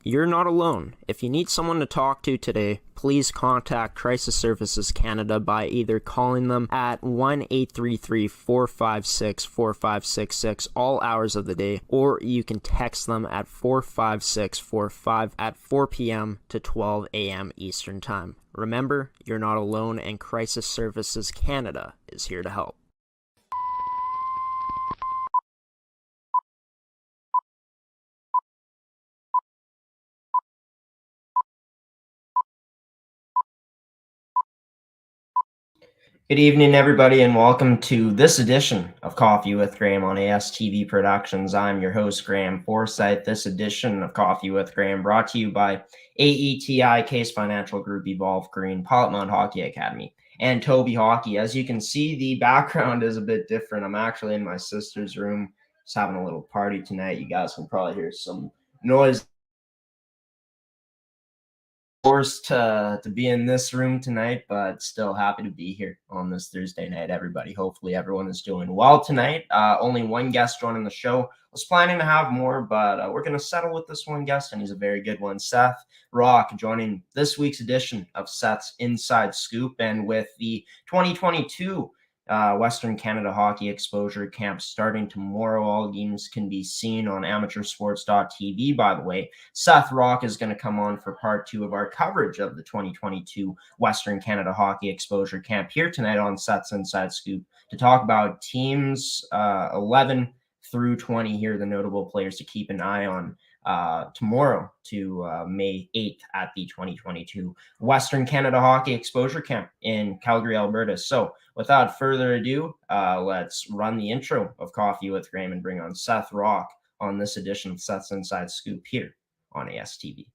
You're not alone. If you need someone to talk to today, please contact Crisis Services Canada by either calling them at 1-833-456-4566 all hours of the day, or you can text them at 45645 at 4 p.m. to 12 a.m. Eastern Time. Remember, you're not alone, and Crisis Services Canada is here to help. Good evening, everybody, and welcome to this edition of Coffee with Graeme on AETi Productions. I'm your host, Graeme Forsyth. This edition of Coffee with Graeme brought to you by AETi, Caisse Financial Group, Evolve Green, Pilot-Mound Hockey-Academy, and TOVI Hockey. As you can see, the background is a bit different. I'm actually in my sister's room, just having a little party tonight. You guys can probably hear some noise. Forced to be in this room tonight, but still happy to be here on this Thursday night, everybody. Hopefully everyone is doing well tonight. Only one guest joining the show. Was planning to have more, but we're going to settle with this one guest, and he's a very good one. Seth Rach joining this week's edition of Seth's Inside Scoop, and with the 2022 Western Canada Hockey Exposure Camp starting tomorrow. All games can be seen on amateursports.tv, by the way. Seth Rach is going to come on for part 2 of our coverage of the 2022 Western Canada Hockey Exposure Camp here tonight on Seth's Inside Scoop to talk about teams 11 through 20 here, the notable players to keep an eye on tomorrow to May 8th at the 2022 Western Canada Hockey Exposure Camp in Calgary, Alberta. So without further ado, let's run the intro of Coffee with Graeme and bring on Seth Rach on this edition of Seth's Inside Scoop here on ASTV.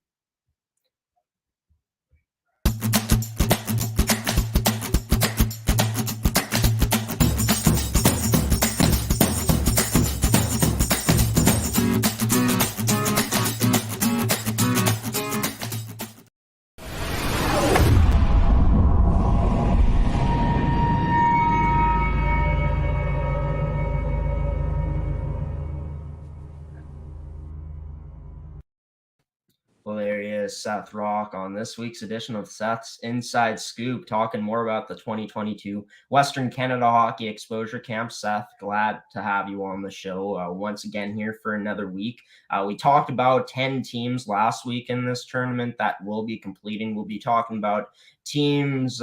Well, there he is, Seth Rach, on this week's edition of Seth's Inside Scoop, talking more about the 2022 Western Canada Hockey Exposure Camp. Seth, glad to have you on the show once again here for another week. We talked about 10 teams last week in this tournament that we'll be completing. We'll be talking about teams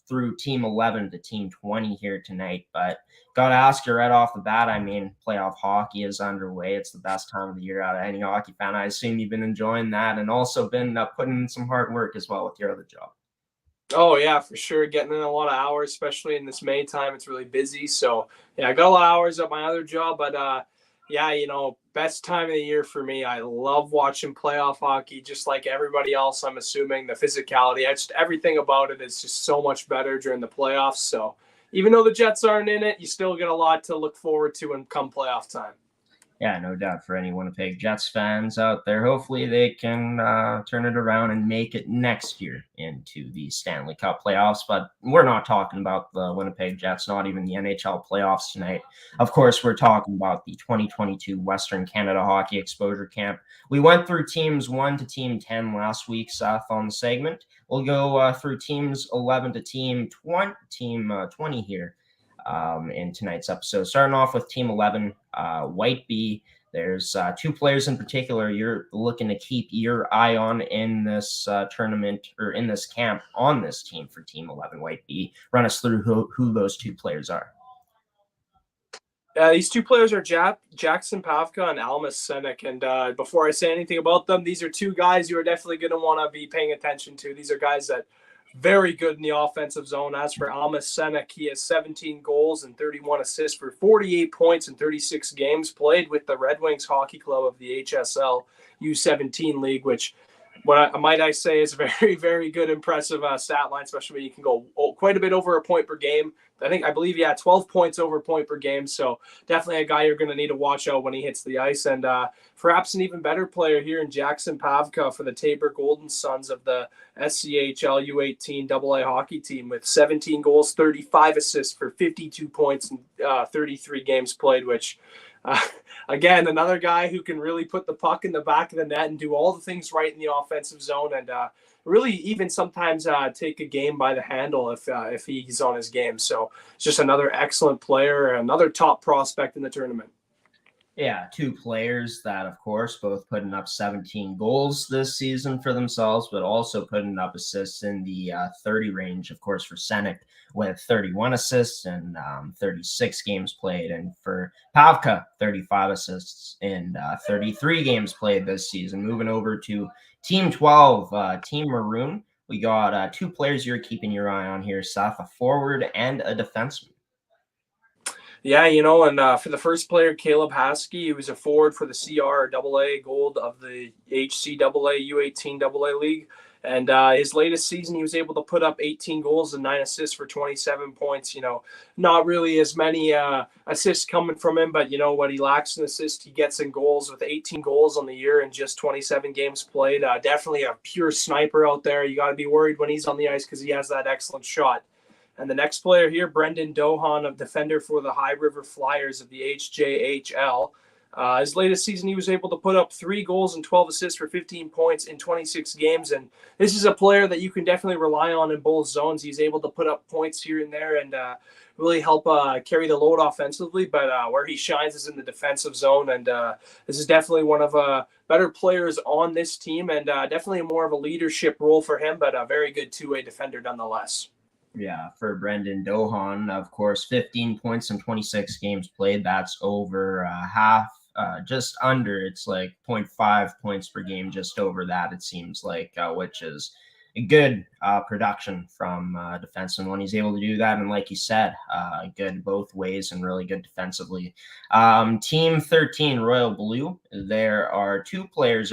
through Team 11 to Team 20 here tonight, but got to ask you right off the bat, I mean, playoff hockey is underway. It's the best time of the year out of any hockey fan. I assume you've been enjoying that and also been putting in some hard work as well with your other job. Oh, yeah, for sure. Getting in a lot of hours, especially in this May time. It's really busy. So, yeah, I got a lot of hours at my other job. But, yeah, best time of the year for me. I love watching playoff hockey just like everybody else, I'm assuming. The physicality, everything about it is just so much better during the playoffs. So, even though the Jets aren't in it, you still get a lot to look forward to when come playoff time. Yeah, no doubt for any Winnipeg Jets fans out there. Hopefully they can turn it around and make it next year into the Stanley Cup playoffs. But we're not talking about the Winnipeg Jets, not even the NHL playoffs tonight. Of course, we're talking about the 2022 Western Canada Hockey Exposure Camp. We went through teams 1 to team 10 last week, Seth, on the segment. We'll go through teams 11 to team 20 here. In tonight's episode. Starting off with Team 11, White B. There's 2 players in particular you're looking to keep your eye on in this tournament or in this camp on this team for Team 11 White B. Run us through who those 2 players are. These 2 players are Jackson Pavka and Almas Senek. And before I say anything about them, these are 2 guys you are definitely going to want to be paying attention to. These are guys that very good in the offensive zone. As for Almas Senek, he has 17 goals and 31 assists for 48 points in 36 games played with the Red Wings Hockey Club of the HSL U17 League, which might I say is a very, very good, impressive stat line, especially when you can go quite a bit over a point per game. I believe, 12 points over a point per game. So definitely a guy you're going to need to watch out when he hits the ice. And perhaps an even better player here in Jackson Pavka for the Tabor Golden Sons of the SCHL U18 AA hockey team with 17 goals, 35 assists for 52 points in 33 games played, which Uh, Again, another guy who can really put the puck in the back of the net and do all the things right in the offensive zone, and really even sometimes take a game by the handle if he's on his game. So it's just another excellent player, another top prospect in the tournament. Yeah, two players that, of course, both putting up 17 goals this season for themselves, but also putting up assists in the 30 range, of course, for Senek with 31 assists and 36 games played. And for Pavka, 35 assists in 33 games played this season. Moving over to Team 12, Team Maroon, we got two players you're keeping your eye on here, Seth, a forward and a defenseman. Yeah, and for the first player, Caleb Haskey, he was a forward for the CR Gold of the HCAA U18 AA League. And his latest season, he was able to put up 18 goals and 9 assists for 27 points. Not really as many assists coming from him, but what he lacks in assists, he gets in goals with 18 goals on the year and just 27 games played. Definitely a pure sniper out there. You got to be worried when he's on the ice because he has that excellent shot. And the next player here, Brendan Dohan, a defender for the High River Flyers of the HJHL. His latest season, he was able to put up 3 goals and 12 assists for 15 points in 26 games. And this is a player that you can definitely rely on in both zones. He's able to put up points here and there and really help carry the load offensively. But where he shines is in the defensive zone. And this is definitely one of better players on this team and definitely more of a leadership role for him, but a very good two-way defender nonetheless. Yeah, for Brendan Dohan, of course, 15 points in 26 games played. That's over half, just under. It's like 0.5 points per game, just over that, it seems like, which is a good production from defenseman when he's able to do that. And like you said, good both ways and really good defensively. Team 13, Royal Blue, there are 3 players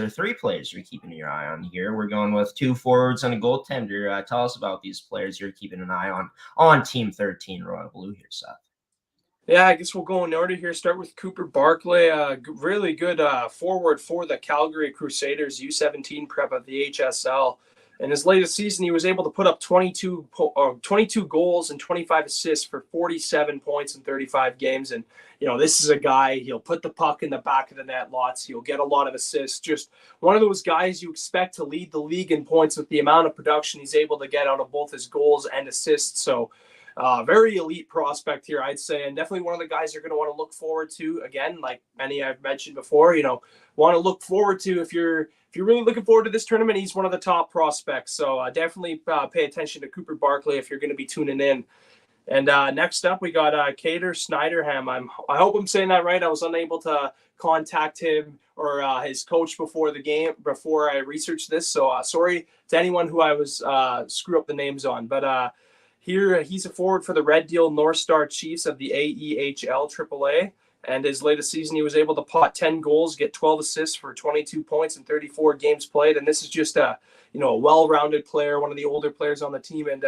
you're keeping your eye on here. We're going with 2 forwards and a goaltender. Tell us about these players you're keeping an eye on Team 13, Royal Blue here, Seth. Yeah, I guess we'll go in order here. Start with Cooper Barclay, really good forward for the Calgary Crusaders U17 prep of the HSL. In his latest season, he was able to put up 22 goals and 25 assists for 47 points in 35 games. And, this is a guy, he'll put the puck in the back of the net lots. He'll get a lot of assists. Just one of those guys you expect to lead the league in points with the amount of production he's able to get out of both his goals and assists. So, very elite prospect here, I'd say, and definitely one of the guys you're going to want to look forward to. Again, like many I've mentioned before, want to look forward to if you're really looking forward to this tournament. He's one of the top prospects, so definitely pay attention to Cooper Barclay if you're going to be tuning in. And next up, we got Kader Snyderham. I hope I'm saying that right. I was unable to contact him or his coach before the game, before I researched this, so sorry to anyone who I was screw up the names on, but here, he's a forward for the Red Deal North Star Chiefs of the AEHL AAA. And his latest season, he was able to pot 10 goals, get 12 assists for 22 points in 34 games played. And this is just a well-rounded player, one of the older players on the team, and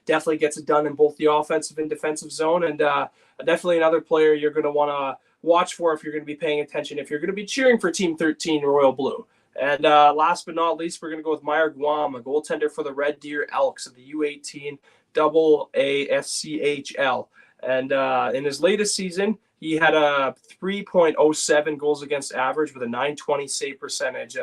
definitely gets it done in both the offensive and defensive zone. And definitely another player you're going to want to watch for if you're going to be paying attention, if you're going to be cheering for Team 13 Royal Blue. And last but not least, we're going to go with Meyer Guam, a goaltender for the Red Deer Elks of the U18 AASCHL. And in his latest season, he had a 3.07 goals against average with a 920 save percentage.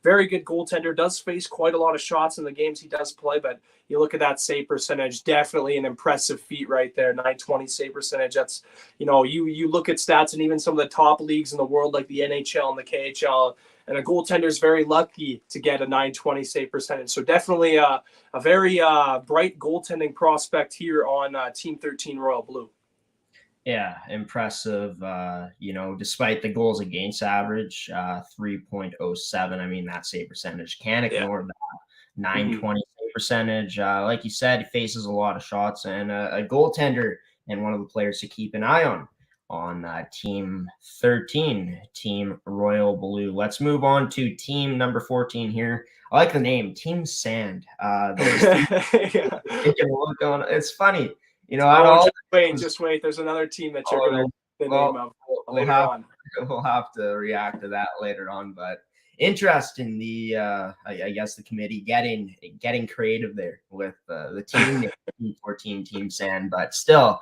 Very good goaltender, does face quite a lot of shots in the games he does play, but you look at that save percentage, definitely an impressive feat right there, 920 save percentage. That's, you look at stats and even some of the top leagues in the world like the NHL and the KHL, and a goaltender is very lucky to get a 920 save percentage. So definitely a very bright goaltending prospect here on Team 13 Royal Blue. Yeah, impressive. Despite the goals against average, 3.07. I mean, that save percentage, can't ignore that. 920 save percentage. Like you said, he faces a lot of shots, and a goaltender and one of the players to keep an eye on Team 13, Team Royal Blue. Let's move on to team number 14 here. I like the name, Team Sand. It's funny. Just wait. There's another team that you're going to name of later on. We'll have to react to that later on. But interesting. I guess the committee getting creative there with the team 14 Team Sand, but still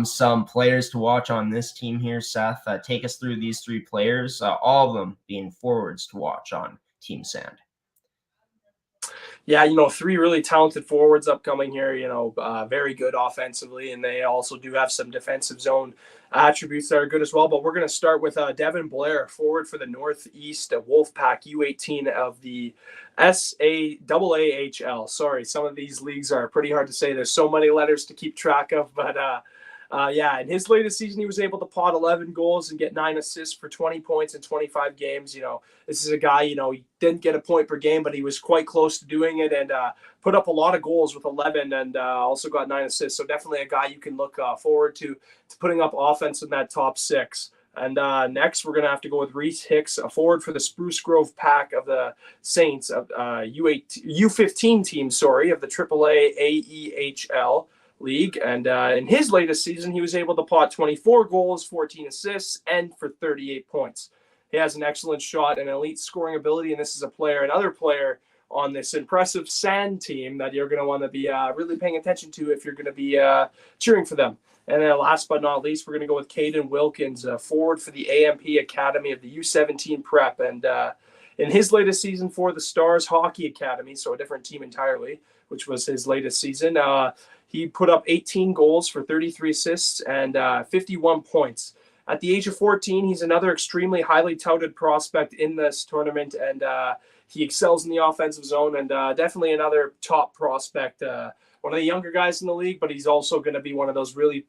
some players to watch on this team here. Seth, take us through these three players, all of them being forwards to watch on Team Sand. Yeah, three really talented forwards upcoming here, very good offensively, and they also do have some defensive zone attributes that are good as well. But we're going to start with Devin Blair, forward for the Northeast Wolfpack U18 of the SAAAHL. Sorry, some of these leagues are pretty hard to say. There's so many letters to keep track of, but in his latest season, he was able to pot 11 goals and get 9 assists for 20 points in 25 games. This is a guy, he didn't get a point per game, but he was quite close to doing it and put up a lot of goals with 11 and also got 9 assists. So definitely a guy you can look forward to putting up offense in that top 6. And next, we're going to have to go with Reese Hicks, a forward for the Spruce Grove Pack of the Saints of U15 team, of the AAA AEHL league. And in his latest season, he was able to pot 24 goals, 14 assists, and for 38 points. He has an excellent shot and elite scoring ability, and this is another player on this impressive Sand team that you're going to want to be really paying attention to if you're going to be cheering for them. And then last but not least, we're going to go with Caden Wilkins, forward for the AMP Academy of the U17 Prep. And in his latest season for the Stars Hockey Academy, so a different team entirely, which was his latest season, he put up 18 goals for 33 assists and 51 points. At the age of 14, he's another extremely highly touted prospect in this tournament, and he excels in the offensive zone and definitely another top prospect, one of the younger guys in the league, but he's also going to be one of those really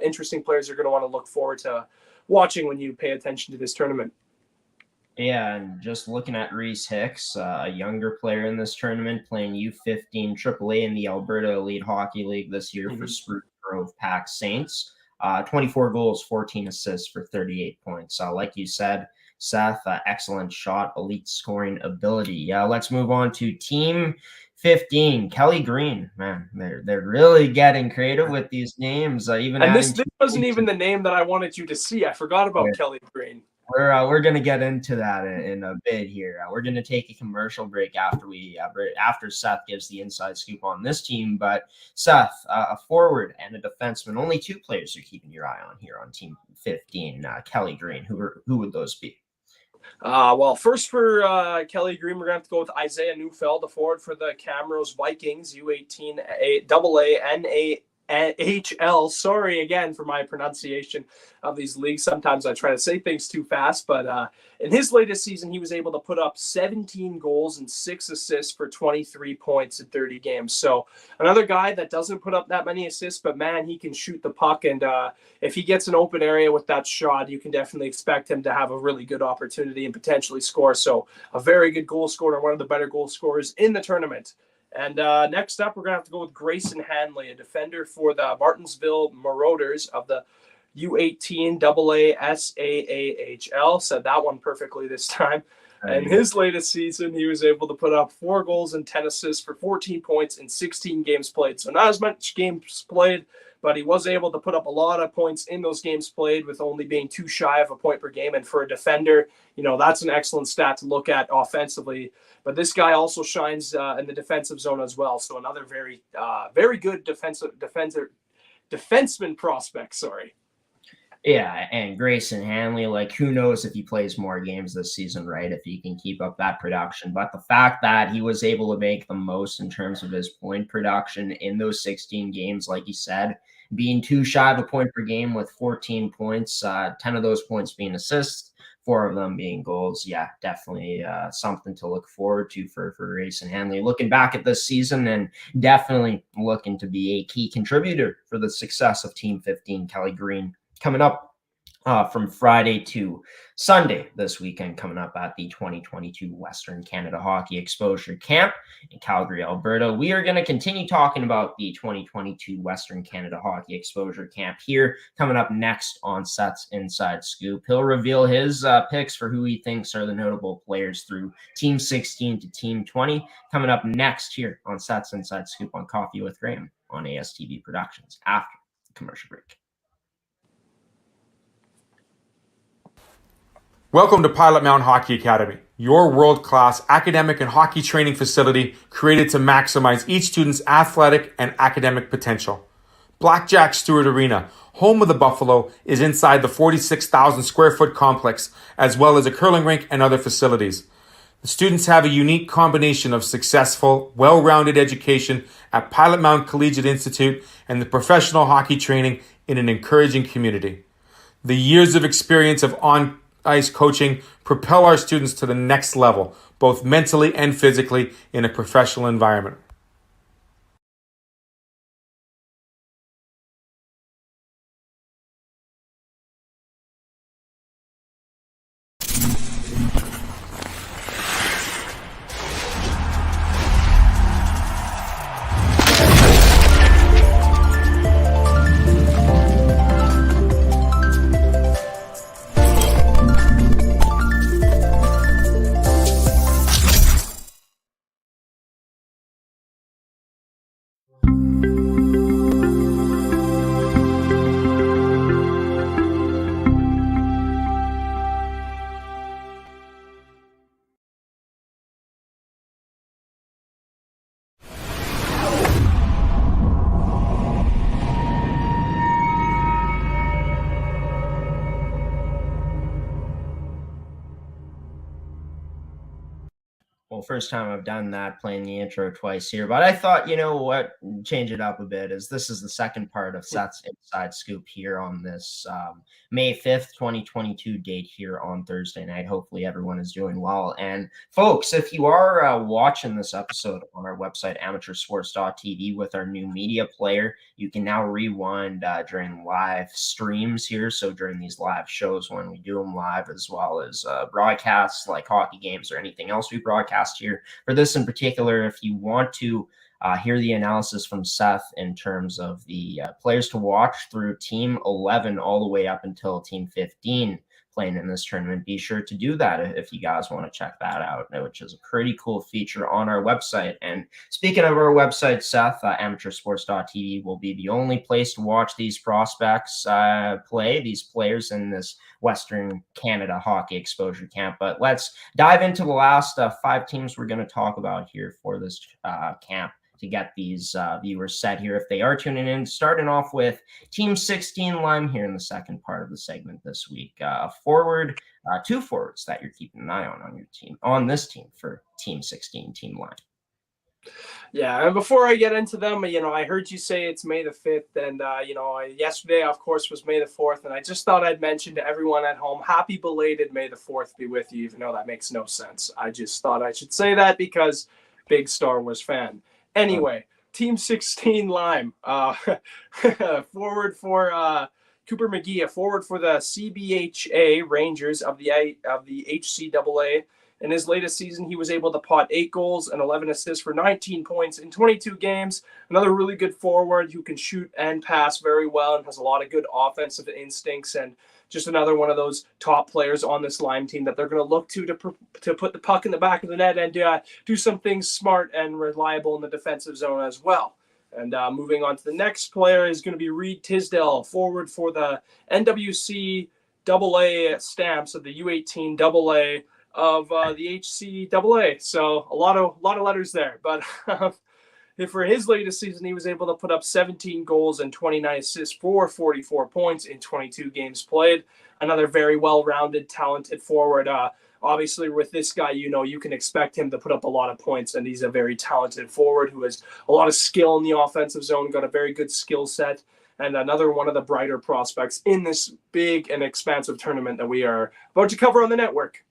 interesting players you're going to want to look forward to watching when you pay attention to this tournament. Yeah, and just looking at Reese Hicks, a younger player in this tournament, playing U15 AAA in the Alberta Elite Hockey League this year for Spruce Grove Pack Saints. 24 goals, 14 assists for 38 points. Like you said, Seth, excellent shot, elite scoring ability. Let's move on to Team 15, Kelly Green. Man, they're really getting creative with these names. This wasn't even the name that I wanted you to see. I forgot about Kelly Green. We're going to get into that in a bit here. We're going to take a commercial break after Seth gives the inside scoop on this team. But Seth, a forward and a defenseman, only 2 players you're keeping your eye on here on Team 15, Kelly Green. Who would those be? First for Kelly Green, we're going to have to go with Isaiah Neufeld, a forward for the Camrose Vikings, U18 AANAHL. Sorry again for my pronunciation of these leagues. Sometimes I try to say things too fast, but in his latest season, he was able to put up 17 goals and 6 assists for 23 points in 30 games. So another guy that doesn't put up that many assists, but man, he can shoot the puck. And if he gets an open area with that shot, you can definitely expect him to have a really good opportunity and potentially score. So a very good goal scorer, one of the better goal scorers in the tournament. And next up, we're going to have to go with Grayson Hanley, a defender for the Martinsville Marauders of the U18 AASAAHL. Said that one perfectly this time. And his latest season, he was able to put up 4 goals and 10 assists for 14 points in 16 games played. So not as much games played, but he was able to put up a lot of points in those games played with only being 2 shy of a point per game. And for a defender, that's an excellent stat to look at offensively. But this guy also shines in the defensive zone as well. So another very good defenseman prospect, Yeah, and Grayson Hanley, who knows if he plays more games this season, right? If he can keep up that production. But the fact that he was able to make the most in terms of his point production in those 16 games, like you said, being 2 shy of a point per game with 14 points, 10 of those points being assists, 4 of them being goals. Yeah, definitely something to look forward to for Grayson Hanley. Looking back at this season and definitely looking to be a key contributor for the success of Team 15, Kelly Green. Coming up from Friday to Sunday this weekend, coming up at the 2022 Western Canada Hockey Exposure Camp in Calgary, Alberta. We are going to continue talking about the 2022 Western Canada Hockey Exposure Camp here. Coming up next on Seth's Inside Scoop, he'll reveal his picks for who he thinks are the notable players through Team 16 to Team 20. Coming up next here on Seth's Inside Scoop on Coffee with Graeme on ASTV Productions after the commercial break. Welcome to Pilot-Mound Hockey-Academy. your world-class academic and hockey training facility created to maximize each student's athletic and academic potential. Blackjack Stewart Arena, home of the Buffalo, is inside the 46,000 square foot complex, as well as a curling rink and other facilities. The students have a unique combination of successful, well-rounded education at Pilot-Mound Collegiate Institute and the professional hockey training in an encouraging community. The years of experience of on-ice coaching propel our students to the next level, both mentally and physically, in a professional environment. Well, first time I've done that, playing the intro twice here, but I thought, you know what, change it up a bit, as this is the second part of Seth's Inside Scoop here on this May 5th, 2022 date here on Thursday night. Hopefully everyone is doing well. And folks, if you are watching this episode on our website, amateursports.tv, with our new media player, you can now rewind during live streams here. So during these live shows, when we do them live, as well as broadcasts like hockey games or anything else we broadcast here. For this in particular, if you want to hear the analysis from Seth in terms of the players to watch through Team 11 all the way up until Team 15 playing in this tournament, be sure to do that if you guys want to check that out, which is a pretty cool feature on our website. And speaking of our website, Seth, amateursports.tv will be the only place to watch these prospects play, these players in this Western Canada Hockey Exposure Camp. But let's dive into the last 5 teams we're going to talk about here for this camp, to get these viewers set here if they are tuning in. Starting off with Team 16 Lime here in the second part of the segment this week. Forward, 2 forwards that you're keeping an eye on your team, on this team for Team 16, Team Lime. Yeah, and before I get into them, I heard you say it's May the 5th, and, yesterday, of course, was May the 4th, and I just thought I'd mention to everyone at home, happy belated May the 4th be with you, even though that makes no sense. I just thought I should say that because big Star Wars fan. Anyway, Team 16 Lime, forward for Cooper McGee, a forward for the CBHA Rangers of the HCAA. In his latest season, he was able to pot 8 goals and 11 assists for 19 points in 22 games. Another really good forward who can shoot and pass very well and has a lot of good offensive instincts, and just another one of those top players on this Lime team that they're going to look to put the puck in the back of the net and do some things smart and reliable in the defensive zone as well. And moving on to the next player is going to be Reed Tisdale, forward for the NWC AA Stamps of the U18 AA of the HCAA. So a lot of letters there, but for his latest season, he was able to put up 17 goals and 29 assists for 44 points in 22 games played. Another very well-rounded, talented forward. Obviously, with this guy, you can expect him to put up a lot of points, and he's a very talented forward who has a lot of skill in the offensive zone, got a very good skill set, and another one of the brighter prospects in this big and expansive tournament that we are about to cover on the network.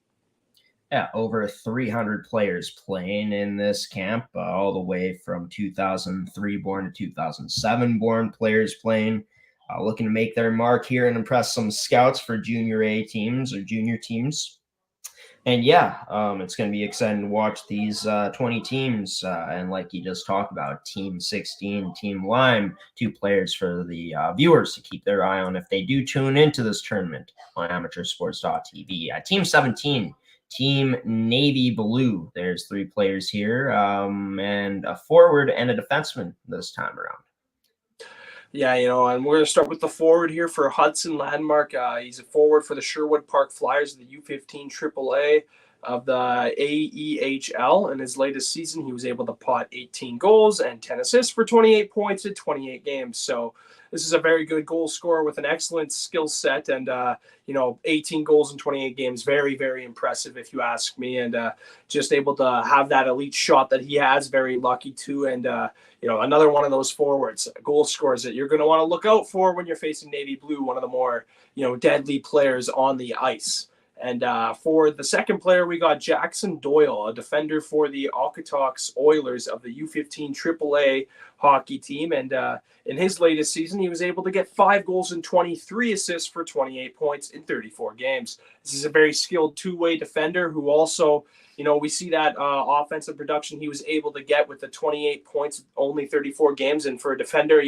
Yeah, over 300 players playing in this camp, all the way from 2003 born to 2007 born players playing, looking to make their mark here and impress some scouts for junior A teams or junior teams. And yeah, it's going to be exciting to watch these 20 teams. And like you just talked about, Team 16, Team Lime, 2 players for the viewers to keep their eye on if they do tune into this tournament on amateursports.tv. Team 17, Team Navy Blue. There's 3 players here, and a forward and a defenseman this time around. Yeah, and we're going to start with the forward here for Hudson Landmark. He's a forward for the Sherwood Park Flyers of the U15 AAA. of the AEHL. In his latest season, he was able to pot 18 goals and 10 assists for 28 points in 28 games. So this is a very good goal scorer with an excellent skill set, and 18 goals in 28 games, very, very impressive if you ask me, and just able to have that elite shot that he has, very lucky too, and another one of those forwards, goal scorers that you're going to want to look out for when you're facing Navy Blue, one of the more deadly players on the ice. And for the second player, we got Jackson Doyle, a defender for the Okotoks Oilers of the U15 AAA hockey team. And in his latest season, he was able to get 5 goals and 23 assists for 28 points in 34 games. This is a very skilled two-way defender who also, we see that offensive production he was able to get with the 28 points, only 34 games. And for a defender,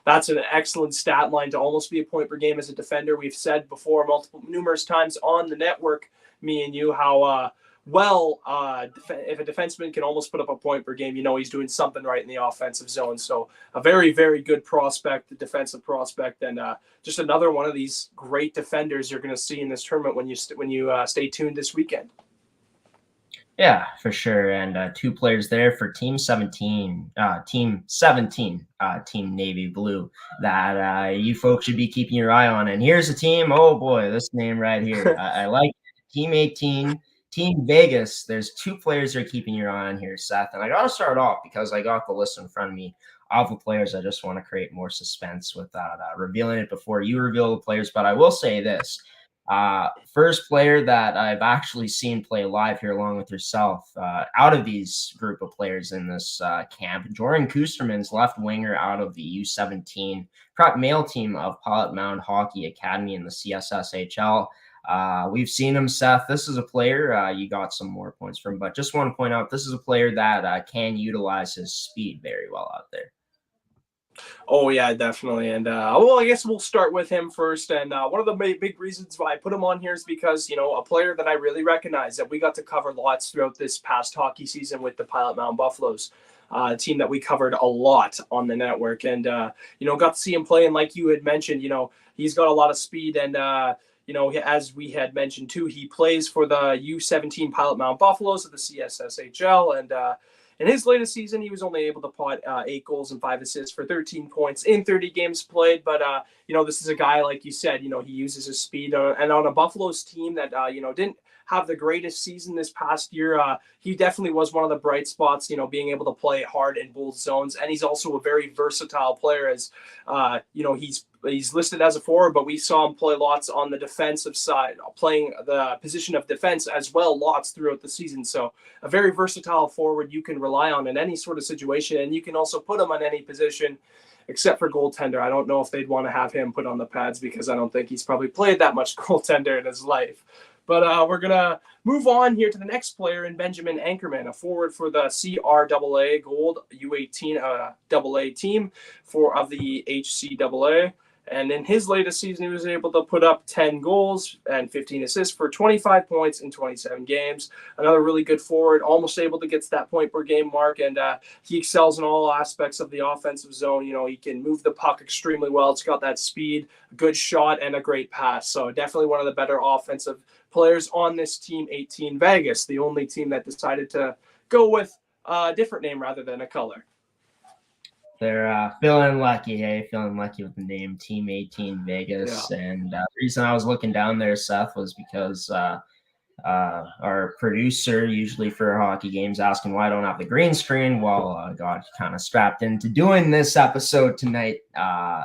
that's an excellent stat line to almost be a point per game as a defender. We've said before numerous times on the network, me and you, how if a defenseman can almost put up a point per game, he's doing something right in the offensive zone. So a very, very good prospect, the defensive prospect, and just another one of these great defenders you're going to see in this tournament when you stay tuned this weekend. Yeah, for sure. And 2 players there for Team 17, Team Navy Blue that you folks should be keeping your eye on. And here's a team. Oh boy, this name right here. I like it. Team 18, Team Vegas. There's 2 players you're keeping your eye on here, Seth. And I got to start off because I got the list in front of me of the players. I just want to create more suspense without revealing it before you reveal the players. But I will say this. First player that I've actually seen play live here along with yourself out of these group of players in this camp, Jordan Kusterman's left winger out of the U17 prep male team of Pilot-Mound Hockey-Academy in the CSSHL. We've seen him, Seth. This is a player you got some more points from, but just want to point out this is a player that can utilize his speed very well out there. Oh, yeah, definitely. And, I guess we'll start with him first. And one of the big reasons why I put him on here is because, a player that I really recognize that we got to cover lots throughout this past hockey season with the Pilot-Mound Buffaloes, team that we covered a lot on the network. And, got to see him play. And like you had mentioned, he's got a lot of speed. And, as we had mentioned too, he plays for the U17 Pilot-Mound Buffaloes of the CSSHL. And, in his latest season, he was only able to pot 8 goals and 5 assists for 13 points in 30 games played. But, this is a guy, like you said, he uses his speed. And on a Buffaloes team that, didn't have the greatest season this past year, he definitely was one of the bright spots, being able to play hard in both zones. And he's also a very versatile player as, he's listed as a forward, but we saw him play lots on the defensive side, playing the position of defense as well, lots throughout the season. So a very versatile forward you can rely on in any sort of situation, and you can also put him on any position except for goaltender. I don't know if they'd want to have him put on the pads because I don't think he's probably played that much goaltender in his life. But we're going to move on here to the next player in Benjamin Ankerman, a forward for the CRAA Gold U18 AA team of the HCAA. And in his latest season, he was able to put up 10 goals and 15 assists for 25 points in 27 games. Another really good forward, almost able to get to that point per game mark. And he excels in all aspects of the offensive zone. He can move the puck extremely well. It's got that speed, a good shot, and a great pass. So definitely one of the better offensive players on this team, 18 Vegas, the only team that decided to go with a different name rather than a color. They're feeling lucky, feeling lucky with the name Team 18 Vegas. Yeah. And the reason I was looking down there, Seth, was because our producer, usually for hockey games, asking why I don't have the green screen. Well, got kind of strapped into doing this episode tonight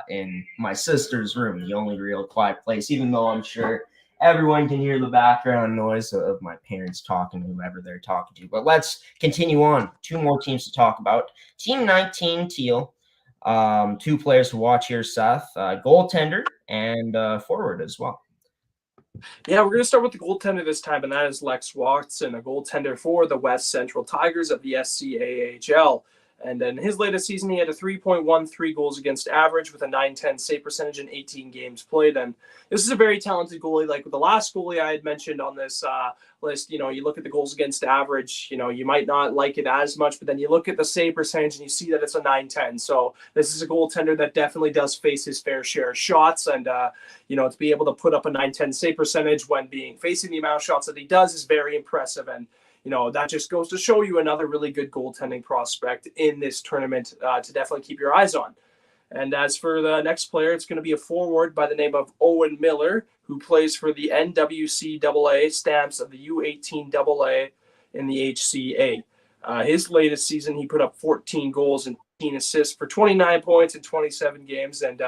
in my sister's room, the only real quiet place, even though I'm sure everyone can hear the background noise of my parents talking to whoever they're talking to. But let's continue on. 2 more teams to talk about. Team 19 Teal. 2 players to watch here, Seth. Goaltender and forward as well. Yeah, we're going to start with the goaltender this time, and that is Lex Watson, a goaltender for the West Central Tigers of the SCAHL. And in his latest season, he had a 3.13 goals against average with a 910 save percentage in 18 games played. And this is a very talented goalie. Like with the last goalie I had mentioned on this list, you look at the goals against average, you might not like it as much, but then you look at the save percentage and you see that it's a 910. So this is a goaltender that definitely does face his fair share of shots. And, to be able to put up a 910 save percentage when facing the amount of shots that he does is very impressive. And, that just goes to show you another really good goaltending prospect in this tournament to definitely keep your eyes on. And as for the next player, it's going to be a forward by the name of Owen Miller, who plays for the NWCAA Stamps of the U18AA in the HCA. His latest season, he put up 14 goals and 15 assists for 29 points in 27 games. And,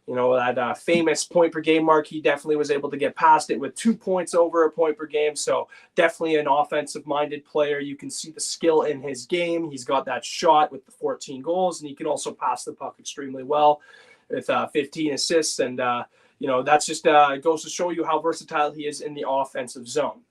that famous point per game mark, he definitely was able to get past it with 2 points over a point per game. So definitely an offensive-minded player. You can see the skill in his game. He's got that shot with the 14 goals, and he can also pass the puck extremely well with 15 assists. And, that's just goes to show you how versatile he is in the offensive zone.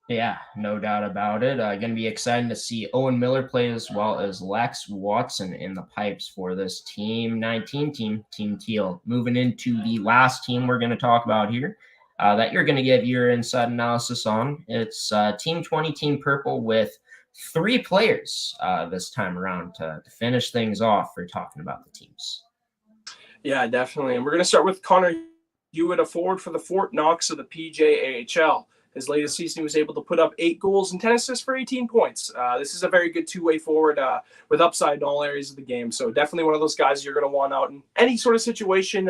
Yeah, no doubt about it. Going to be exciting to see Owen Miller play as well as Lex Watson in the pipes for this Team 19 team, Team Teal. Moving into the last team we're going to talk about here that you're going to give your inside analysis on. It's Team 20, Team Purple with 3 players this time around to finish things off for talking about the teams. Yeah, definitely. And we're going to start with Connor Hewitt, a forward for the Fort Knox of the PJAHL. His latest season, he was able to put up 8 goals and 10 assists for 18 points. This is a very good two-way forward with upside in all areas of the game. So definitely one of those guys you're going to want out in any sort of situation.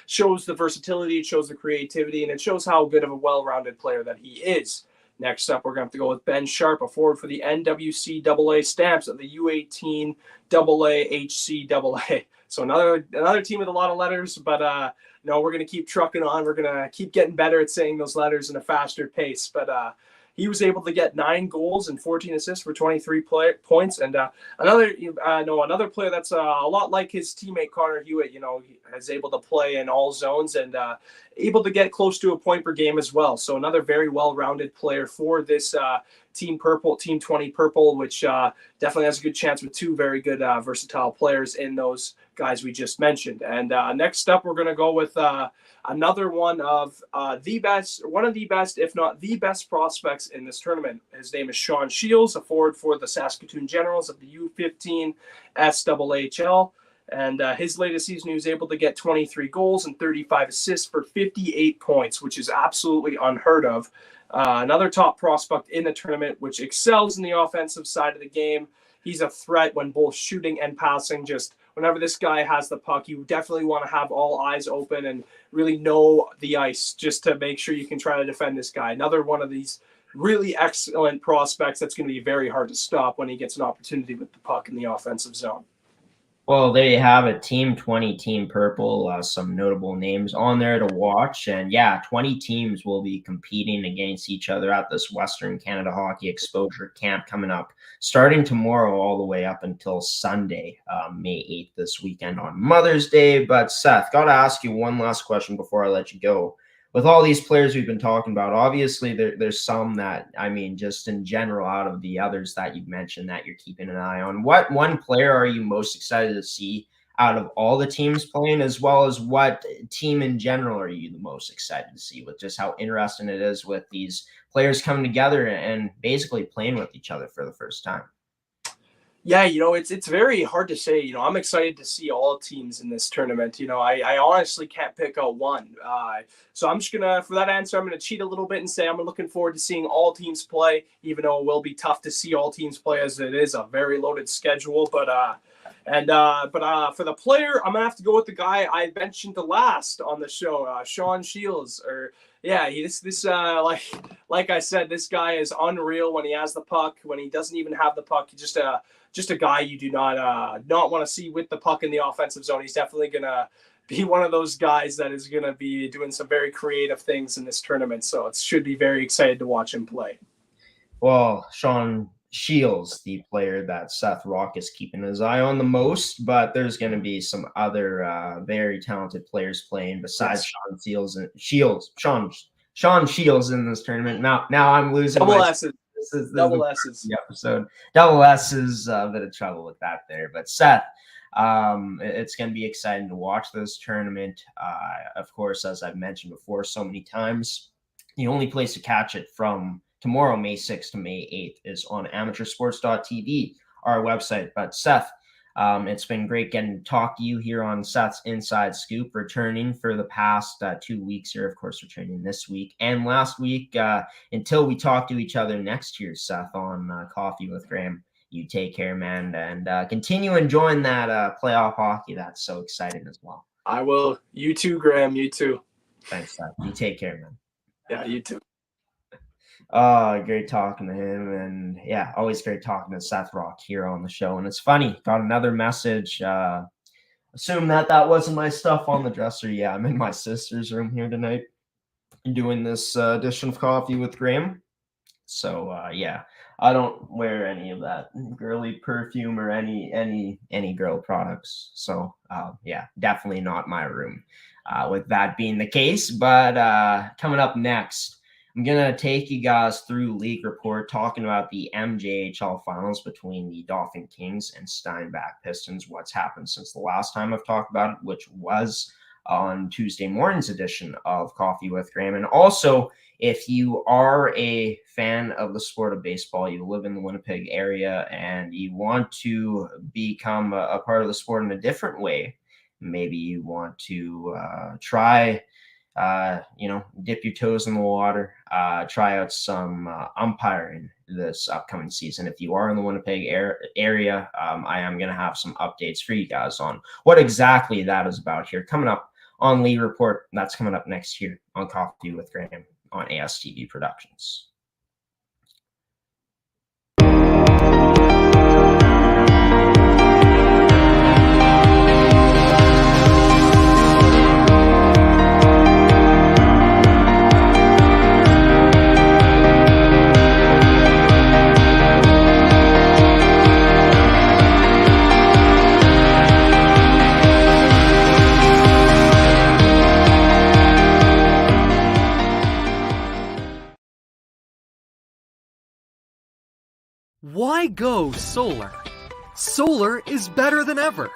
Shows the versatility, it shows the creativity, and it shows how good of a well-rounded player that he is. Next up, we're going to have to go with Ben Sharp, a forward for the NWCAA Stamps of the U18AA HCAA. So another team with a lot of letters, but we're going to keep trucking on. We're going to keep getting better at saying those letters in a faster pace. But he was able to get 9 goals and 14 assists for 23 points. And another player that's a lot like his teammate Connor Hewitt, he is able to play in all zones and able to get close to a point per game as well. So another very well-rounded player for this Team Purple, Team 20 Purple, which definitely has a good chance with 2 very good versatile players in those guys we just mentioned. And next up, we're going to go with another one of the best, if not the best prospects in this tournament. His name is Sean Shields, a forward for the Saskatoon Generals of the U15 SAAHL. And his latest season, he was able to get 23 goals and 35 assists for 58 points, which is absolutely unheard of. Another top prospect in the tournament, which excels in the offensive side of the game. He's a threat when both shooting and passing. Just whenever this guy has the puck, you definitely want to have all eyes open and really know the ice just to make sure you can try to defend this guy. Another one of these really excellent prospects that's going to be very hard to stop when he gets an opportunity with the puck in the offensive zone. Well, there you have it, Team 20, Team Purple, some notable names on there to watch. And yeah, 20 teams will be competing against each other at this Western Canada Hockey Exposure Camp coming up, starting tomorrow all the way up until Sunday, May 8th, this weekend on Mother's Day. But Seth, got to ask you one last question before I let you go. With all these players we've been talking about, obviously there's some that, just in general, out of the others that you've mentioned that you're keeping an eye on. What one player are you most excited to see out of all the teams playing, as well as what team in general are you the most excited to see, with just how interesting it is with these players coming together and basically playing with each other for the first time? Yeah, it's very hard to say. I'm excited to see all teams in this tournament. I honestly can't pick out one. So I'm just for that answer, I'm going to cheat a little bit and say I'm looking forward to seeing all teams play, even though it will be tough to see all teams play as it is a very loaded schedule. But for the player, I'm going to have to go with the guy I mentioned the last on the show, Sean Shields. Like I said, this guy is unreal when he has the puck. When he doesn't even have the puck, he's just a guy you do not want to see with the puck in the offensive zone. He's definitely going to be one of those guys that is going to be doing some very creative things in this tournament. So it should be very excited to watch him play. Well, Sean Shields, the player that Seth Rach is keeping his eye on the most, but there's going to be some other very talented players playing besides Sean Shields in this tournament. Now I'm losing double S's. This is Double the S's. episode. Double S is a bit of trouble with that there. But Seth, it's going to be exciting to watch this tournament. Of course, as I've mentioned before so many times, the only place to catch it from tomorrow, May 6th to May 8th, is on amateursports.tv, our website. But Seth, it's been great getting to talk to you here on Seth's Inside Scoop, returning for the past 2 weeks here, of course, returning this week and last week, until we talk to each other next year, Seth, on Coffee with Graeme. You take care, man, and continue enjoying that playoff hockey. That's so exciting as well. I will. You too, Graeme. You too. Thanks, Seth. You take care, man. Yeah, you too. Great talking to him, and yeah, always great talking to Seth Rach here on the show. And it's funny, got another message. Assume that wasn't my stuff on the dresser. Yeah, I'm in my sister's room here tonight doing this edition of Coffee with Graeme. So yeah, I don't wear any of that girly perfume or any girl products. So yeah, definitely not my room. With that being the case, but coming up next, I'm going to take you guys through League Report, talking about the MJHL finals between the Dauphin Kings and Steinbach Pistons, what's happened since the last time I've talked about it, which was on Tuesday morning's edition of Coffee with Graeme. And also, if you are a fan of the sport of baseball, you live in the Winnipeg area, and you want to become a part of the sport in a different way, maybe you want to try dip your toes in the water, try out some umpiring this upcoming season. If you are in the Winnipeg area, I am going to have some updates for you guys on what exactly that is about here coming up on League Report. That's coming up next year on Coffee with Graeme on ASTV Productions. Why go solar? Solar is better than ever.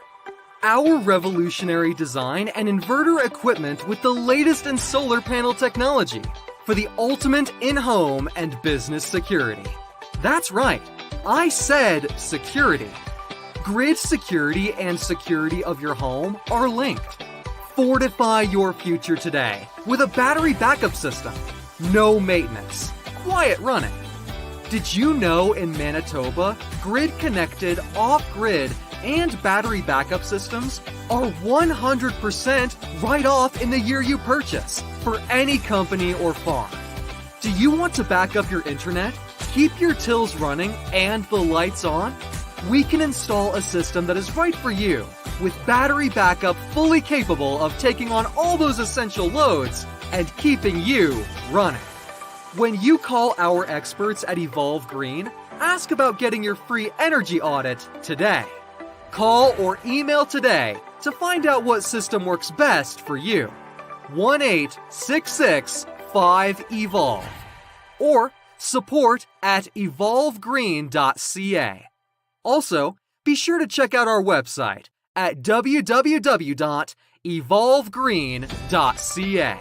Our revolutionary design and inverter equipment with the latest in solar panel technology for the ultimate in-home and business security. That's right, I said security. Grid security and security of your home are linked. Fortify your future today with a battery backup system. No maintenance, quiet running. Did you know in Manitoba, grid-connected, off-grid, and battery backup systems are 100% right off in the year you purchase for any company or farm? Do you want to back up your internet, keep your tills running, and the lights on? We can install a system that is right for you with battery backup fully capable of taking on all those essential loads and keeping you running. When you call our experts at Evolve Green, ask about getting your free energy audit today. Call or email today to find out what system works best for you. 1-866-5EVOLVE or support@evolvegreen.ca. Also, be sure to check out our website at www.evolvegreen.ca.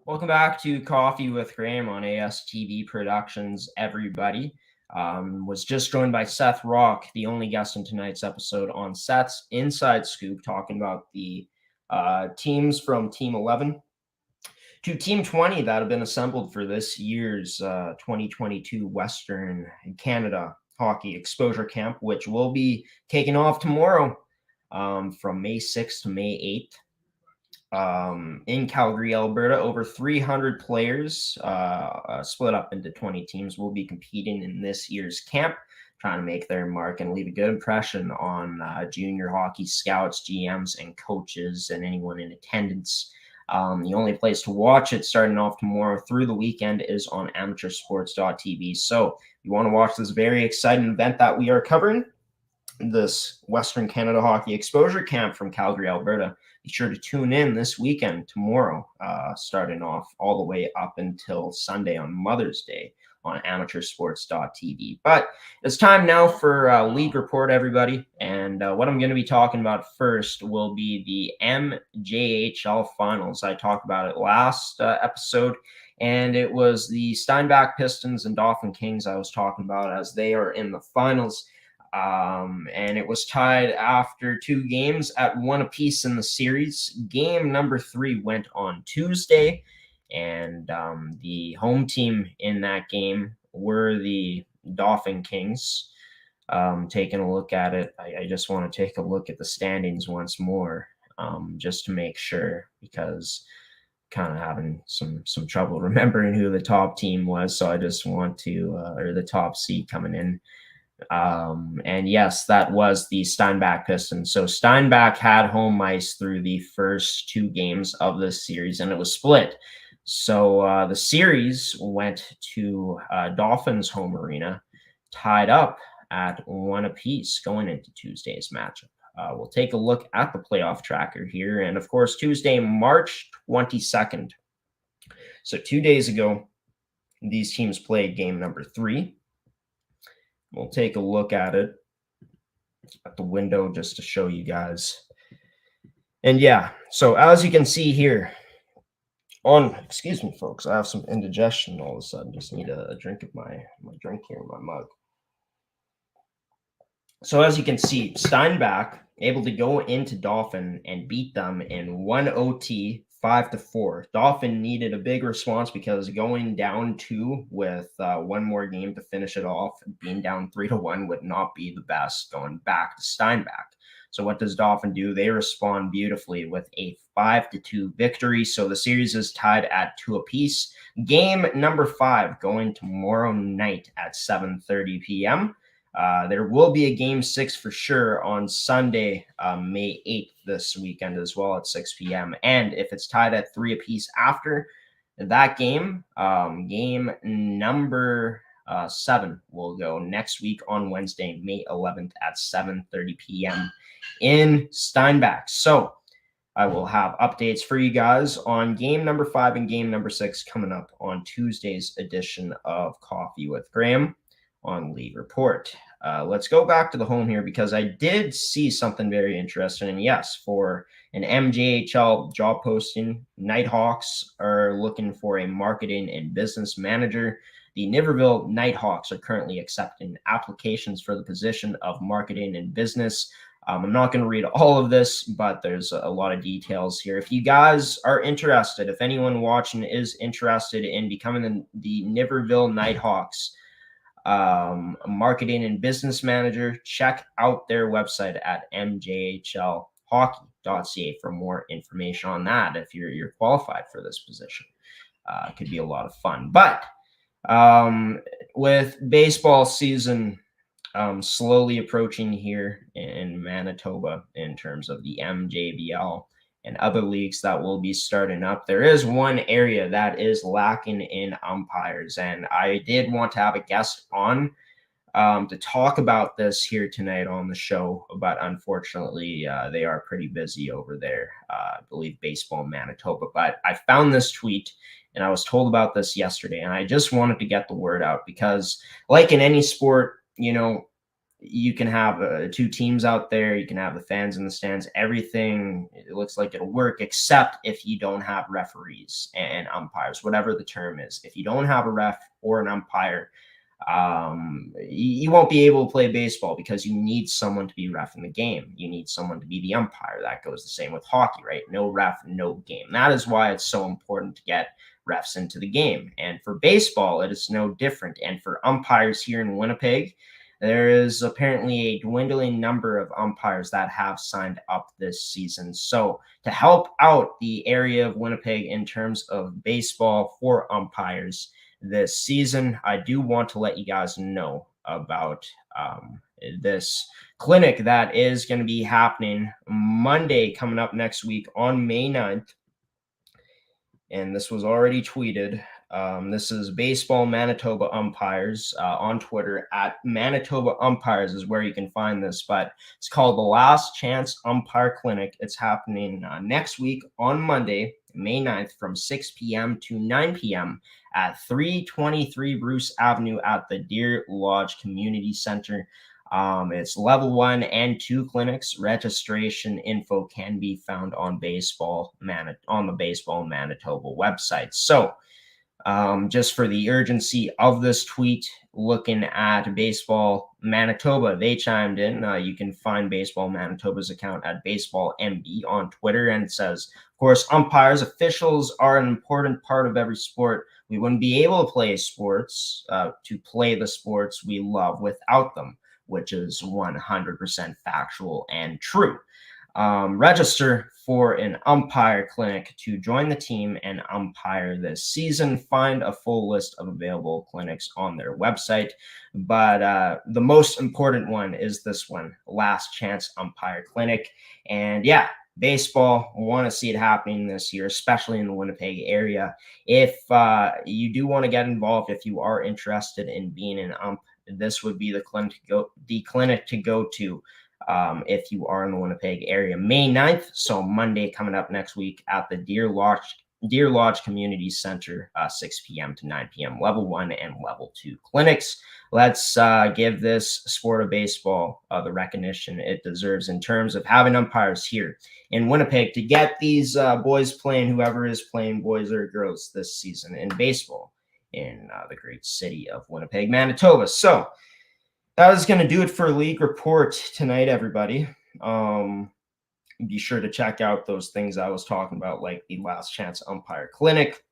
Welcome back to Coffee with Graeme on ASTV Productions, everybody. Was just joined by Seth Rach, the only guest in tonight's episode on Seth's Inside Scoop, talking about the teams from Team 11 to Team 20 that have been assembled for this year's 2022 Western Canada Hockey Exposure Camp, which will be taking off tomorrow from May 6th to May 8th. In Calgary, Alberta. Over 300 players split up into 20 teams will be competing in this year's camp, trying to make their mark and leave a good impression on junior hockey scouts, GMs, and coaches, and anyone in attendance. The only place to watch it starting off tomorrow through the weekend is on amateursports.tv. So if you want to watch this very exciting event that we are covering, this Western Canada Hockey Exposure Camp from Calgary, Alberta. Be sure to tune in this weekend, tomorrow, starting off all the way up until Sunday on Mother's Day on amateursports.tv. But it's time now for League Report, everybody. And what I'm going to be talking about first will be the MJHL Finals. I talked about it last episode, and it was the Steinbach Pistons and Dauphin Kings I was talking about as they are in the finals. And it was tied after 2 games at 1 apiece in the series. Game number 3 went on Tuesday, and the home team in that game were the Dauphin Kings. Taking a look at it, I just want to take a look at the standings once more, just to make sure, because kind of having some trouble remembering who the top team was. So I just want to, or the top seed coming in. And yes, that was the Steinbach Pistons. So Steinbach had home ice through the first 2 games of this series, and it was split. So the series went to Dolphins' home arena, tied up at 1 apiece going into Tuesday's matchup. We'll take a look at the playoff tracker here. And of course, Tuesday, March 22nd. So 2 days ago, these teams played game number 3. We'll take a look at it at the window just to show you guys. And yeah, so as you can see here, excuse me, folks, I have some indigestion all of a sudden. Just need a drink of my drink here in my mug. So as you can see, Steinbach able to go into Dauphin and beat them in 1 OT, 5-4. Dauphin needed a big response because going down 2 with 1 more game to finish it off, being down 3-1 would not be the best going back to Steinbach. So what does Dauphin do? They respond beautifully with a 5-2 victory. So the series is tied at 2 apiece. Game number 5 going tomorrow night at 7:30 p.m. There will be a game 6 for sure on Sunday, May 8th this weekend as well at 6 p.m. And if it's tied at 3 apiece after that game, game number 7 will go next week on Wednesday, May 11th at 7:30 p.m. in Steinbach. So I will have updates for you guys on game number 5 and game number 6 coming up on Tuesday's edition of Coffee with Graeme on League Report. Let's go back to the home here because I did see something very interesting. And yes, for an MJHL job posting, Nighthawks are looking for a marketing and business manager. The Niverville Nighthawks are currently accepting applications for the position of marketing and business. I'm not going to read all of this, but there's a lot of details here. If you guys are interested, if anyone watching is interested in becoming the Niverville Nighthawks marketing and business manager, check out their website at mjhlhockey.ca for more information on that. If you're qualified for this position, it could be a lot of fun. But with baseball season slowly approaching here in Manitoba in terms of the MJBL and other leagues that will be starting up, there is one area that is lacking in umpires. And I did want to have a guest on to talk about this here tonight on the show, but unfortunately they are pretty busy over there, I believe Baseball Manitoba. But I found this tweet and I was told about this yesterday, and I just wanted to get the word out because like in any sport, you know, you can have 2 teams out there. You can have the fans in the stands. Everything, it looks like it'll work, except if you don't have referees and umpires, whatever the term is. If you don't have a ref or an umpire, you won't be able to play baseball because you need someone to be ref in the game. You need someone to be the umpire. That goes the same with hockey, right? No ref, no game. That is why it's so important to get refs into the game. And for baseball, it is no different. And for umpires here in Winnipeg, there is apparently a dwindling number of umpires that have signed up this season. So to help out the area of Winnipeg in terms of baseball for umpires this season, I do want to let you guys know about this clinic that is going to be happening Monday coming up next week on May 9th. And this was already tweeted. This is Baseball Manitoba Umpires on Twitter at Manitoba Umpires is where you can find this, but it's called the Last Chance Umpire Clinic. It's happening next week on Monday, May 9th from 6 p.m. to 9 p.m. at 323 Bruce Avenue at the Deer Lodge Community Center. It's level 1 and 2 clinics. Registration info can be found on on the Baseball Manitoba website. So just for the urgency of this tweet, looking at Baseball Manitoba, they chimed in. You can find Baseball Manitoba's account at Baseball MB on Twitter, and it says, of course, umpires, officials are an important part of every sport. We wouldn't be able to play the sports we love without them, which is 100% factual and true. Register for an umpire clinic to join the team and umpire this season. Find a full list of available clinics on their website. But the most important one is this one, Last Chance Umpire Clinic. And yeah, baseball, want to see it happening this year, especially in the Winnipeg area. If you do want to get involved, if you are interested in being an ump, this would be the clinic to go to if you are in the Winnipeg area. May 9th, so Monday coming up next week at the Deer Lodge Community Center, 6 p.m. to 9 p.m. Level 1 and Level 2 clinics. Let's give this sport of baseball the recognition it deserves in terms of having umpires here in Winnipeg to get these boys playing, whoever is playing, boys or girls, this season in baseball in the great city of Winnipeg, Manitoba. So that is going to do it for League Report tonight, everybody. Be sure to check out those things I was talking about, like the Last Chance Umpire Clinic,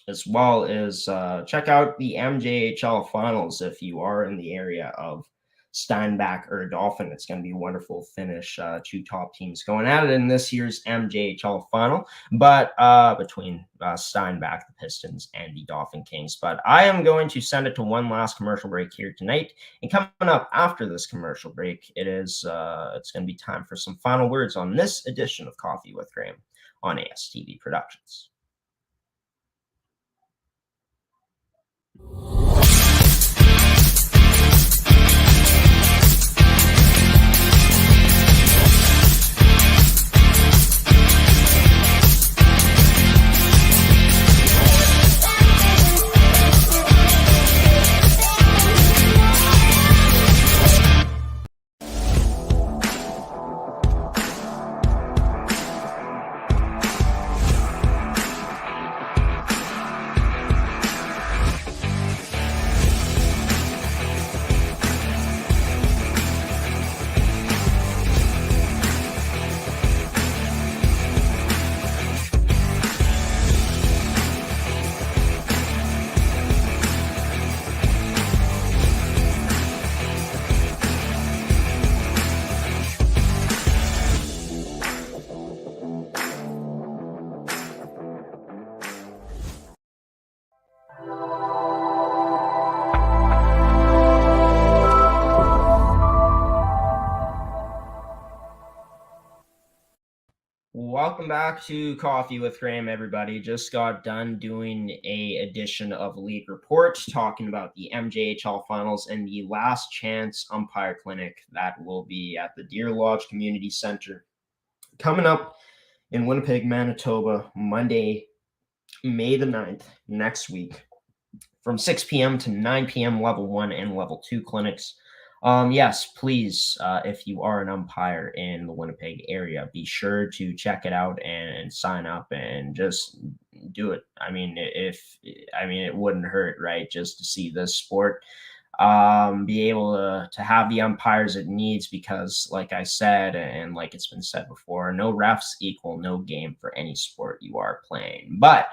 as well as check out the MJHL Finals if you are in the area of Steinbach or Dauphin. It's going to be a wonderful finish. 2 top teams going at it in this year's MJHL Final, but between Steinbach, the Pistons, and the Dauphin Kings. But I am going to send it to one last commercial break here tonight. And coming up after this commercial break, it's going to be time for some final words on this edition of Coffee with Graeme on ASTV Productions. Welcome back to Coffee with Graeme, everybody. Just got done doing a edition of League Report, talking about the MJHL Finals and the Last Chance Umpire Clinic that will be at the Deer Lodge Community Center coming up in Winnipeg, Manitoba, Monday, May the 9th, next week, from 6 p.m. to 9 p.m. Level 1 and Level 2 clinics. Yes, please, if you are an umpire in the Winnipeg area, be sure to check it out and sign up and just do it. It wouldn't hurt, right? Just to see this sport be able to have the umpires it needs, because like I said, and like it's been said before, no refs equal no game for any sport you are playing. But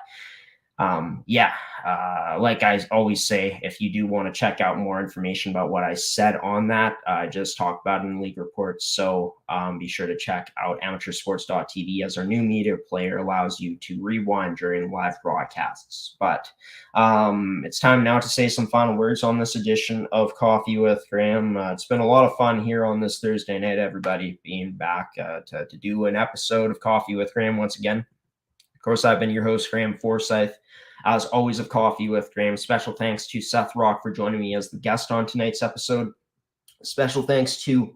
like I always say, if you do want to check out more information about what I said on that, I just talked about in League Reports. So be sure to check out amateursports.tv, as our new media player allows you to rewind during live broadcasts. But it's time now to say some final words on this edition of Coffee with Graeme. It's been a lot of fun here on this Thursday night, everybody, being back to do an episode of Coffee with Graeme once again. Of course, I've been your host, Graeme Forsyth. as always, of Coffee with Graeme. Special thanks to Seth Rach for joining me as the guest on tonight's episode. Special thanks to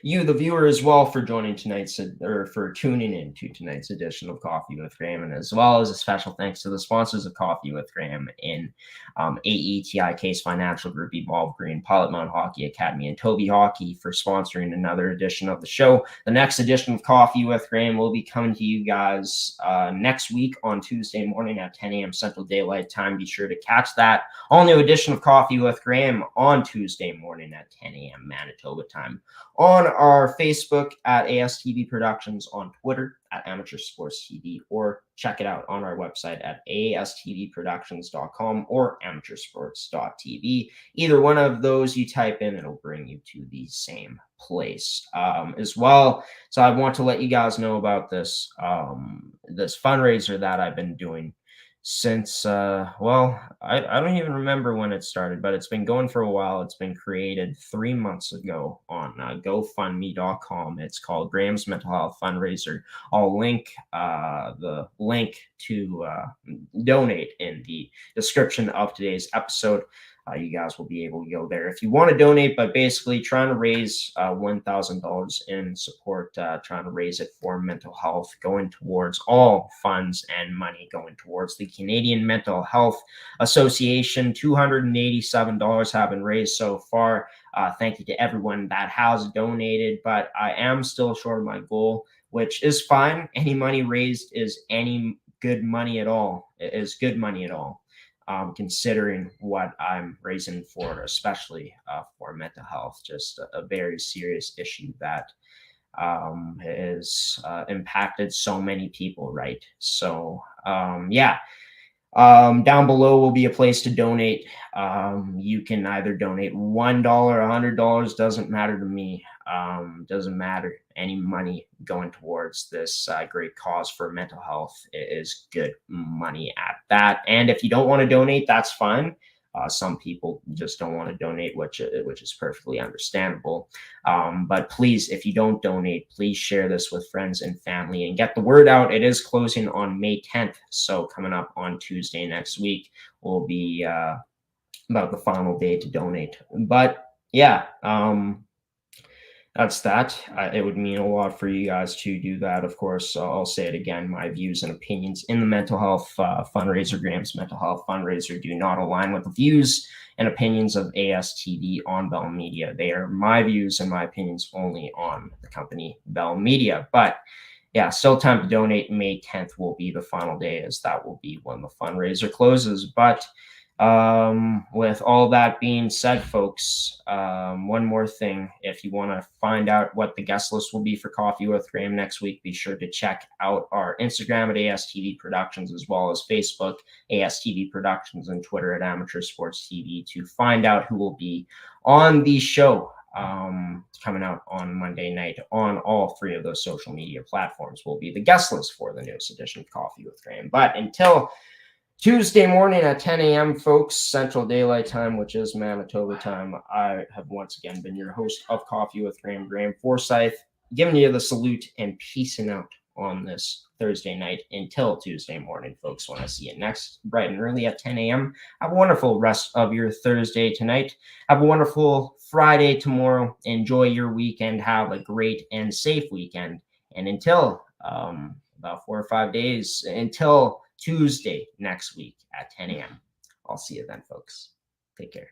you, the viewer, as well, for joining for tuning in to tonight's edition of Coffee with Graeme, and as well as a special thanks to the sponsors of Coffee with Graeme in AETi, Caisse Financial Group, Evolve Green, Pilot-Mound Hockey-Academy, and TOVI Hockey for sponsoring another edition of the show. The next edition of Coffee with Graeme will be coming to you guys next week on Tuesday morning at 10 a.m. Central Daylight Time. Be sure to catch that all-new edition of Coffee with Graeme on Tuesday morning at 10 a.m. Manitoba time, on our Facebook at ASTV Productions, on Twitter at Amateur Sports TV, or check it out on our website at astvproductions.com or amateursports.tv. Either one of those you type in, it'll bring you to the same place as well. So I want to let you guys know about this this fundraiser that I've been doing since I don't even remember when it started, but it's been going for a while. It's been created 3 months ago on GoFundMe.com. It's called Graeme's Mental Health Fundraiser. I'll link the link to donate in the description of today's episode. You guys will be able to go there if you want to donate, but basically trying to raise $1,000 in support, trying to raise it for mental health, going towards all funds and money going towards the Canadian Mental Health Association. $287 have been raised so far. Thank you to everyone that has donated, but I am still short of my goal, which is fine. Any money raised is any good money at all. It is good money at all. Considering what I'm raising for, especially for mental health, just a very serious issue that has impacted so many people, right? So, down below will be a place to donate. You can either donate $1, $100, doesn't matter to me. Doesn't matter. Any money going towards this great cause for mental health is good money at that. And if you don't want to donate, that's fine. Some people just don't want to donate, which is perfectly understandable. But please, if you don't donate, please share this with friends and family and get the word out. It is closing on May 10th. So coming up on Tuesday next week will be about the final day to donate. But yeah, that's that. It would mean a lot for you guys to do that. Of course, I'll say it again. My views and opinions in the mental health fundraiser, Graeme's Mental Health Fundraiser, do not align with the views and opinions of ASTV on Bell Media. They are my views and my opinions only on the company Bell Media. But yeah, still time to donate. May 10th will be the final day, as that will be when the fundraiser closes. But with all that being said, folks, one more thing. If you want to find out what the guest list will be for Coffee with Graeme next week, be sure to check out our Instagram at ASTV Productions, as well as Facebook, ASTV Productions, and Twitter at Amateur Sports TV to find out who will be on the show coming out on Monday night. On all three of those social media platforms will be the guest list for the newest edition of Coffee with Graeme. But until Tuesday morning at 10 a.m., folks, Central Daylight Time, which is Manitoba time, I have once again been your host of Coffee with Graeme, Graeme Forsyth, giving you the salute and peacing out on this Thursday night until Tuesday morning, folks, when I see you next bright and early at 10 a.m. Have a wonderful rest of your Thursday tonight. Have a wonderful Friday tomorrow. Enjoy your weekend. Have a great and safe weekend. And until about 4 or 5 days, until Tuesday next week at 10 a.m. I'll see you then, folks. Take care.